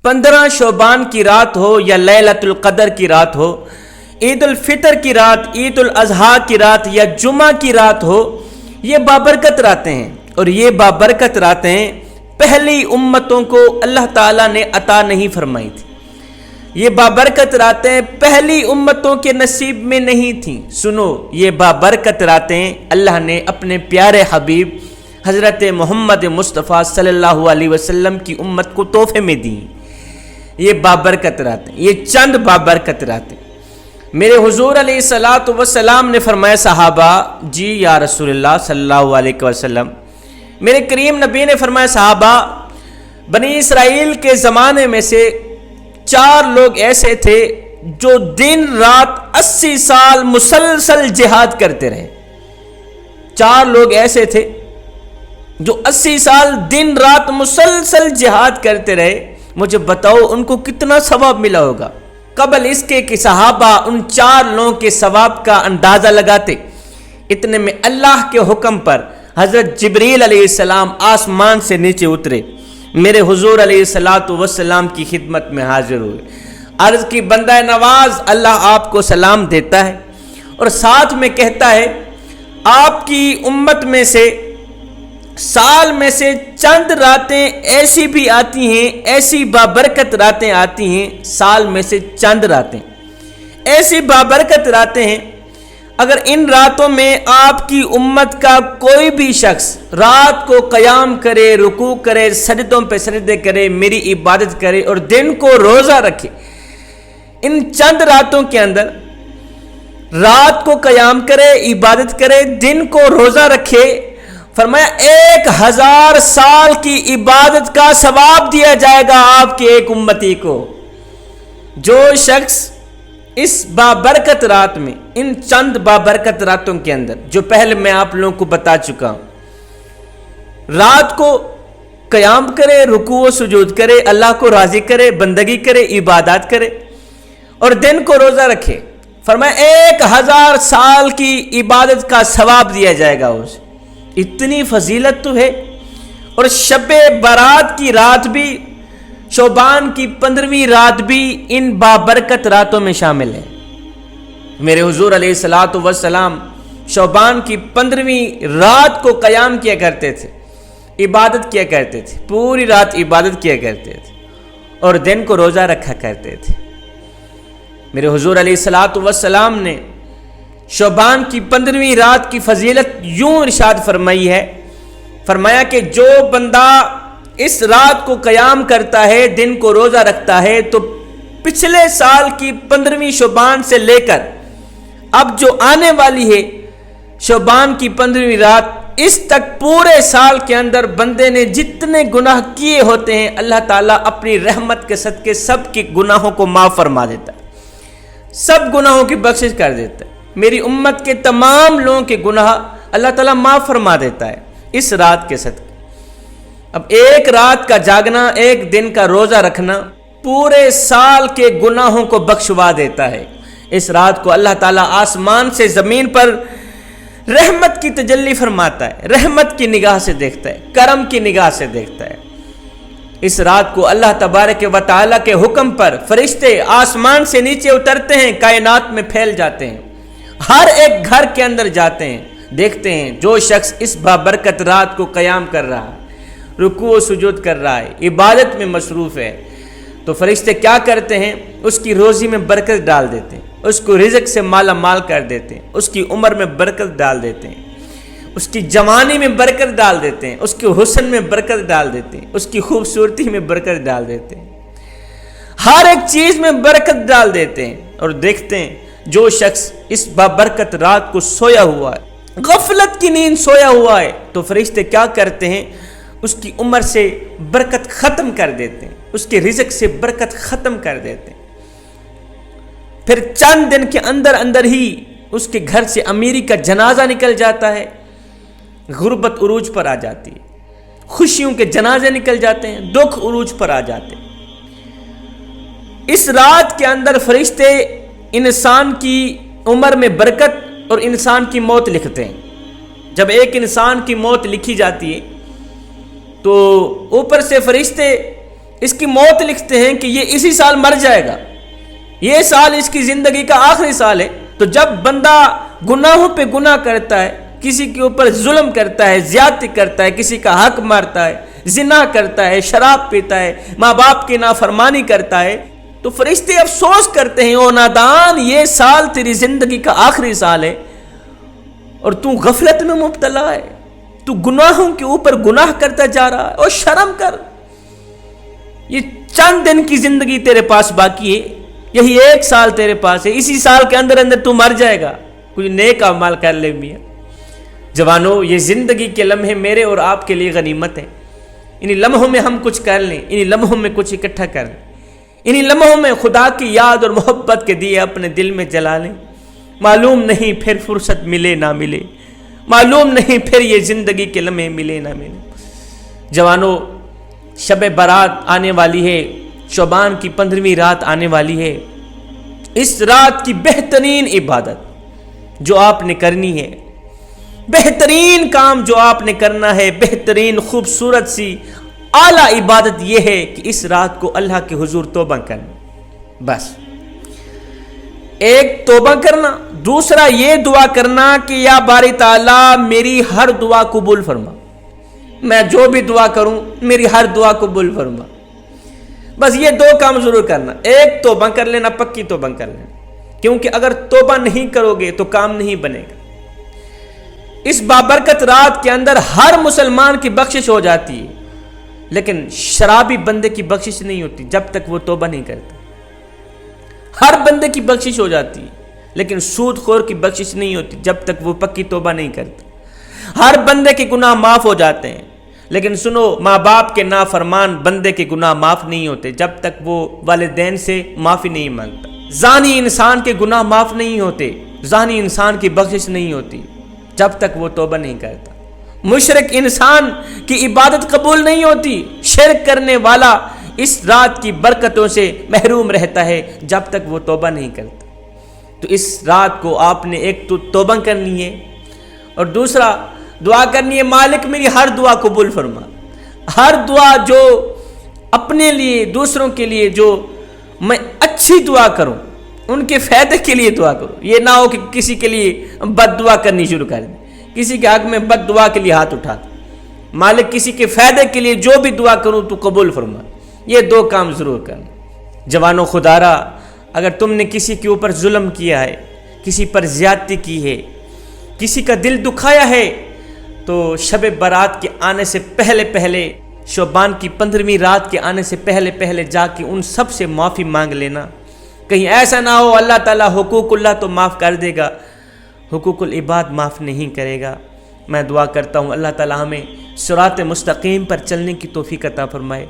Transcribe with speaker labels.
Speaker 1: 15 شعبان کی رات ہو یا لیلۃ القدر کی رات ہو، عید الفطر کی رات، عید الاضحیٰ کی رات یا جمعہ کی رات ہو، یہ بابرکت راتیں ہیں، اور یہ بابرکت راتیں پہلی امتوں کو اللہ تعالیٰ نے عطا نہیں فرمائی تھی۔ یہ بابرکت راتیں پہلی امتوں کے نصیب میں نہیں تھیں۔ سنو، یہ بابرکت راتیں اللہ نے اپنے پیارے حبیب حضرت محمد مصطفیٰ صلی اللہ علیہ وسلم کی امت کو تحفے میں دیں۔ یہ بابرکت راتیں، یہ چند بابرکت راتیں۔ میرے حضور علیہ الصلوۃ والسلام نے فرمایا، صحابہ جی یا رسول اللہ صلی اللہ علیہ وسلم، میرے کریم نبی نے فرمایا، صحابہ بنی اسرائیل کے زمانے میں سے 4 لوگ ایسے تھے جو دن رات 80 سال مسلسل جہاد کرتے رہے۔ 4 لوگ ایسے تھے جو 80 سال دن رات مسلسل جہاد کرتے رہے۔ مجھے بتاؤ ان کو کتنا ثواب ملا ہوگا؟ قبل اس کے کہ صحابہ ان 4 لوگوں کے ثواب کا اندازہ لگاتے، اتنے میں اللہ کے حکم پر حضرت جبریل علیہ السلام آسمان سے نیچے اترے، میرے حضور علیہ الصلوۃ والسلام کی خدمت میں حاضر ہوئے۔ عرض کی، بندہ نواز اللہ آپ کو سلام دیتا ہے اور ساتھ میں کہتا ہے آپ کی امت میں سے سال میں سے چند راتیں ایسی بھی آتی ہیں، ایسی بابرکت راتیں آتی ہیں، سال میں سے چند راتیں ایسی بابرکت راتیں ہیں، اگر ان راتوں میں آپ کی امت کا کوئی بھی شخص رات کو قیام کرے، رکوع کرے، سجدوں پہ سجدے کرے، میری عبادت کرے اور دن کو روزہ رکھے، ان چند راتوں کے اندر رات کو قیام کرے، عبادت کرے، دن کو روزہ رکھے، فرمایا 1000 سال کی عبادت کا ثواب دیا جائے گا آپ کے ایک امتی کو۔ جو شخص اس بابرکت رات میں، ان چند بابرکت راتوں کے اندر جو پہلے میں آپ لوگوں کو بتا چکا ہوں، رات کو قیام کرے، رکوع و سجود کرے، اللہ کو راضی کرے، بندگی کرے، عبادات کرے اور دن کو روزہ رکھے، فرمایا 1000 سال کی عبادت کا ثواب دیا جائے گا اسے۔ اتنی فضیلت تو ہے۔ اور شب برات کی رات بھی، شعبان کی 15ویں رات بھی ان بابرکت راتوں میں شامل ہے۔ میرے حضور علیہ الصلوۃ والسلام شعبان کی 15ویں رات کو قیام کیا کرتے تھے، عبادت کیا کرتے تھے، پوری رات عبادت کیا کرتے تھے اور دن کو روزہ رکھا کرتے تھے۔ میرے حضور علیہ الصلوۃ والسلام نے شعبان کی 15ویں رات کی فضیلت یوں ارشاد فرمائی ہے، فرمایا کہ جو بندہ اس رات کو قیام کرتا ہے، دن کو روزہ رکھتا ہے، تو پچھلے سال کی 15ویں شعبان سے لے کر اب جو آنے والی ہے شعبان کی 15ویں رات، اس تک پورے سال کے اندر بندے نے جتنے گناہ کیے ہوتے ہیں، اللہ تعالیٰ اپنی رحمت کے صدقے سب کے گناہوں کو معاف فرما دیتا ہے، سب گناہوں کی بخشش کر دیتا ہے۔ میری امت کے تمام لوگوں کے گناہ اللہ تعالیٰ معاف فرما دیتا ہے اس رات کے صدقے۔ اب ایک رات کا جاگنا، ایک دن کا روزہ رکھنا پورے سال کے گناہوں کو بخشوا دیتا ہے۔ اس رات کو اللہ تعالیٰ آسمان سے زمین پر رحمت کی تجلی فرماتا ہے، رحمت کی نگاہ سے دیکھتا ہے، کرم کی نگاہ سے دیکھتا ہے۔ اس رات کو اللہ تبارک و تعالیٰ کے حکم پر فرشتے آسمان سے نیچے اترتے ہیں، کائنات میں پھیل جاتے ہیں، ہر ایک گھر کے اندر جاتے ہیں، دیکھتے ہیں جو شخص اس بابرکت رات کو قیام کر رہا ہے، رکوع و سجود کر رہا ہے، عبادت میں مصروف ہے، تو فرشتے کیا کرتے ہیں؟ اس کی روزی میں برکت ڈال دیتے ہیں، اس کو رزق سے مالا مال کر دیتے ہیں، اس کی عمر میں برکت ڈال دیتے ہیں، اس کی جوانی میں برکت ڈال دیتے ہیں، اس کے حسن میں برکت ڈال دیتے ہیں، اس کی خوبصورتی میں برکت ڈال دیتے ہیں، ہر ایک چیز میں برکت ڈال دیتے ہیں۔ اور دیکھتے ہیں جو شخص اس بابرکت رات کو سویا ہوا ہے، غفلت کی نیند سویا ہوا ہے، تو فرشتے کیا کرتے ہیں؟ اس کی عمر سے برکت ختم کر دیتے ہیں، اس کے رزق سے برکت ختم کر دیتے ہیں۔ پھر چند دن کے اندر اندر ہی اس کے گھر سے امیری کا جنازہ نکل جاتا ہے، غربت عروج پر آ جاتی ہے، خوشیوں کے جنازے نکل جاتے ہیں، دکھ عروج پر آ جاتے ہیں۔ اس رات کے اندر فرشتے انسان کی عمر میں برکت اور انسان کی موت لکھتے ہیں۔ جب ایک انسان کی موت لکھی جاتی ہے تو اوپر سے فرشتے اس کی موت لکھتے ہیں کہ یہ اسی سال مر جائے گا، یہ سال اس کی زندگی کا آخری سال ہے۔ تو جب بندہ گناہوں پہ گناہ کرتا ہے، کسی کے اوپر ظلم کرتا ہے، زیادتی کرتا ہے، کسی کا حق مارتا ہے، زنا کرتا ہے، شراب پیتا ہے، ماں باپ کی نافرمانی کرتا ہے، تو فرشتے افسوس کرتے ہیں، او نادان، یہ سال تیری زندگی کا آخری سال ہے اور تو غفلت میں مبتلا ہے، تو گناہوں کے اوپر گناہ کرتا جا رہا ہے، اور شرم کر، یہ چند دن کی زندگی تیرے پاس باقی ہے، یہی ایک سال تیرے پاس ہے، اسی سال کے اندر اندر تو مر جائے گا، کوئی نیک اعمال کر لے میاں۔ جوانوں، یہ زندگی کے لمحے میرے اور آپ کے لیے غنیمت ہے، انہی لمحوں میں ہم کچھ کر لیں، انہی لمحوں میں کچھ اکٹھا کر لیں، انہی لمحوں میں خدا کی یاد اور محبت کے دیے اپنے دل میں جلا لیں، معلوم نہیں پھر فرصت ملے نہ ملے، معلوم نہیں پھر یہ زندگی کے لمحے ملے نہ ملے۔ جوانوں، شب برات آنے والی ہے، شعبان کی 15ویں رات آنے والی ہے، اس رات کی بہترین عبادت جو آپ نے کرنی ہے، بہترین کام جو آپ نے کرنا ہے، بہترین خوبصورت سی اعلیٰ عبادت یہ ہے کہ اس رات کو اللہ کے حضور توبہ کرنا۔ بس ایک توبہ کرنا، دوسرا یہ دعا کرنا کہ یا باری تعالیٰ میری ہر دعا قبول فرما، میں جو بھی دعا کروں میری ہر دعا قبول فرما۔ بس یہ دو کام ضرور کرنا، ایک توبہ کر لینا، پکی توبہ کر لینا، کیونکہ اگر توبہ نہیں کرو گے تو کام نہیں بنے گا۔ اس بابرکت رات کے اندر ہر مسلمان کی بخشش ہو جاتی ہے، لیکن شرابی بندے کی بخشش نہیں ہوتی جب تک وہ توبہ نہیں کرتا۔ ہر بندے کی بخشش ہو جاتی ہے، لیکن سود خور کی بخشش نہیں ہوتی جب تک وہ پکی توبہ نہیں کرتا۔ ہر بندے کے گناہ معاف ہو جاتے ہیں، لیکن سنو، ماں باپ کے نافرمان بندے کے گناہ معاف نہیں ہوتے جب تک وہ والدین سے معافی نہیں مانگتا۔ زانی انسان کے گناہ معاف نہیں ہوتے، زانی انسان کی بخشش نہیں ہوتی جب تک وہ توبہ نہیں کرتا۔ مشرک انسان کی عبادت قبول نہیں ہوتی، شرک کرنے والا اس رات کی برکتوں سے محروم رہتا ہے جب تک وہ توبہ نہیں کرتا۔ تو اس رات کو آپ نے ایک تو توبہ کرنی ہے، اور دوسرا دعا کرنی ہے، مالک میری ہر دعا قبول فرما۔ ہر دعا جو اپنے لیے، دوسروں کے لیے جو میں اچھی دعا کروں، ان کے فائدے کے لیے دعا کروں، یہ نہ ہو کہ کسی کے لیے بد دعا کرنی شروع کر دیں، کسی کے حق میں بد دعا کے لیے ہاتھ اٹھا دیں۔ مالک کسی کے فائدے کے لیے جو بھی دعا کروں تو قبول فرما، یہ دو کام ضرور کرنا۔ جوانوں، خدارا، اگر تم نے کسی کے اوپر ظلم کیا ہے، کسی پر زیادتی کی ہے، کسی کا دل دکھایا ہے، تو شب برات کے آنے سے پہلے پہلے، شعبان کی 15ویں رات کے آنے سے پہلے پہلے جا کے ان سب سے معافی مانگ لینا۔ کہیں ایسا نہ ہو اللہ تعالیٰ حقوق اللہ تو معاف کر دے گا، حقوق العباد معاف نہیں کرے گا۔ میں دعا کرتا ہوں اللہ تعالیٰ ہمیں صراط مستقیم پر چلنے کی توفیق عطا فرمائے۔